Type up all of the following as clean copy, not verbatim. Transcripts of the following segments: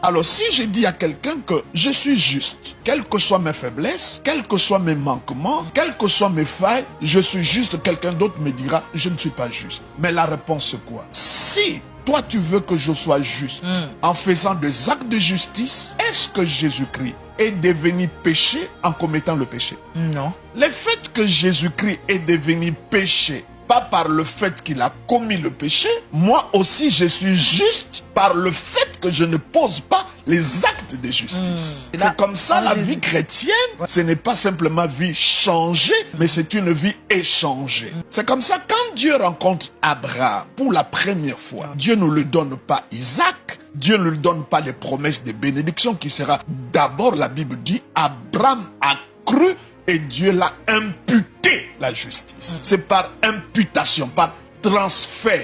Alors si je dis à quelqu'un que je suis juste, quelles que soient mes faiblesses, quels que soient mes manquements, quelles que soient mes failles, je suis juste, quelqu'un d'autre me dira, je ne suis pas juste. Mais la réponse c'est quoi? Si toi tu veux que je sois juste en faisant des actes de justice, est-ce que Jésus-Christ est devenu péché en commettant le péché? Non. Le fait que Jésus-Christ est devenu péché, pas par le fait qu'il a commis le péché, moi aussi je suis juste par le fait que je ne pose pas les actes de justice. C'est comme ça la vie chrétienne, ce n'est pas simplement vie changée, mais c'est une vie échangée. C'est comme ça quand Dieu rencontre Abraham pour la première fois, Dieu ne lui donne pas Isaac, Dieu ne lui donne pas les promesses de bénédiction qui sera d'abord, la Bible dit, Abraham a cru et Dieu l'a imputé la justice. C'est par imputation, par transfert.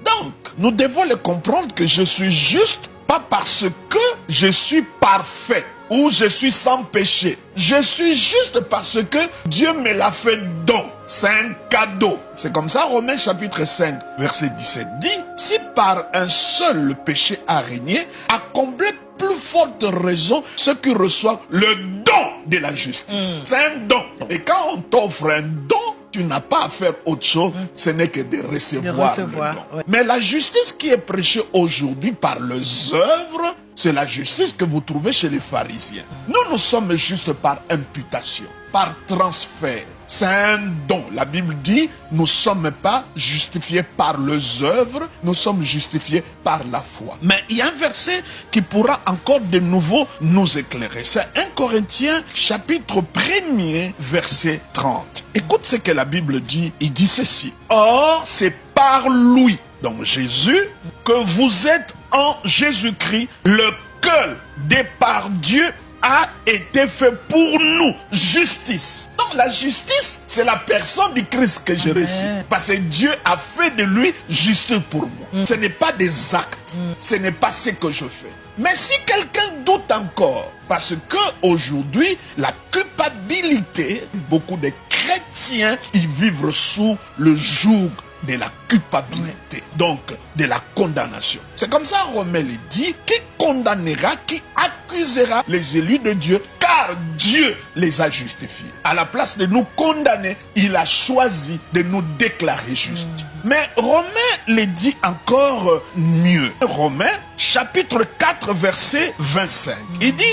Donc, nous devons le comprendre que je suis juste, pas parce que je suis parfait ou je suis sans péché. Je suis juste parce que Dieu me l'a fait don. C'est un cadeau. C'est comme ça, Romains chapitre 5, verset 17 dit, si par un seul le péché a régné, à combler plus forte raison ceux qui reçoivent le don de la justice. C'est un don. Et quand on t'offre un don, tu n'as pas à faire autre chose, ce n'est que de recevoir le don. Ouais. Mais la justice qui est prêchée aujourd'hui par les œuvres, c'est la justice que vous trouvez chez les pharisiens. Nous sommes juste par imputation, par transfert. C'est un don. La Bible dit, nous ne sommes pas justifiés par les œuvres, nous sommes justifiés par la foi. Mais il y a un verset qui pourra encore de nouveau nous éclairer. C'est 1 Corinthiens chapitre 1er, verset 30. Écoute ce que la Bible dit, il dit ceci. Or, c'est par lui, donc Jésus, que vous êtes en Jésus-Christ, lequel, de par Dieu, a été fait pour nous justice. Donc la justice, c'est la personne du Christ que j'ai reçue. Parce que Dieu a fait de lui justice pour moi. Ce n'est pas des actes. Ce n'est pas ce que je fais. Mais si quelqu'un doute encore, parce que aujourd'hui, la culpabilité, beaucoup de chrétiens, ils vivent sous le joug de la culpabilité, donc de la condamnation. C'est comme ça Romains le dit, qui condamnera, qui accusera les élus de Dieu, car Dieu les a justifiés. À la place de nous condamner, il a choisi de nous déclarer justes. Mais Romains le dit encore mieux. Romains chapitre 4 verset 25. Il dit,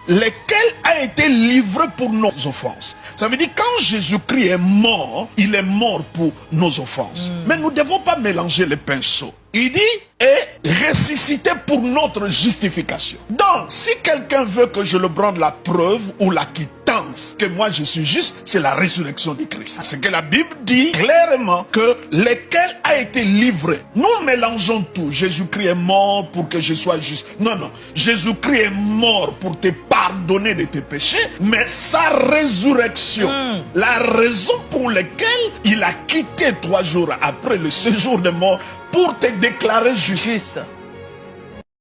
lequel a été livré pour nos offenses. Ça veut dire quand Jésus-Christ est mort, il est mort pour nos offenses. Mais nous ne devons pas mélanger les pinceaux. Il dit, et ressuscité pour notre justification. Donc, si quelqu'un veut que je le brande la preuve ou la quittance que moi je suis juste, c'est la résurrection de Christ. C'est que la Bible dit clairement que lequel a été livré. Nous mélangeons tout. Jésus-Christ est mort pour que je sois juste. Non, non. Jésus-Christ est mort pour te pardonner de tes péchés, mais sa résurrection, la raison pour laquelle il a quitté 3 jours après le séjour de mort, pour te déclarer juste.